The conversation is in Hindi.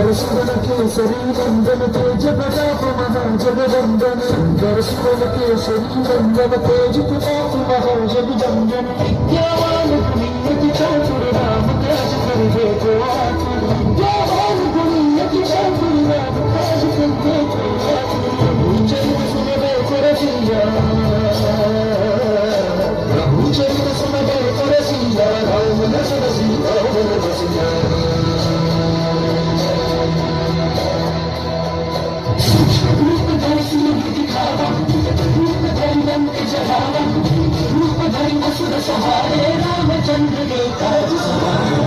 सुवन केसरी नंदन तेज प्रताप महाजगवंदन सुंदर सुवन केसरी नंदन तेज प्रताप महाजगवंदन विद्यावान गुणियति चातुर राम काज करिबे को आतुर विद्यावान गुणियति चातुर राम काज करिबे को आतुर प्रभु चरित सुनबे को रसिया प्रभु चरित सुनबे को रसिया राम रस रसिया राम रसिया सहारे रामचंद्र के काज सहारे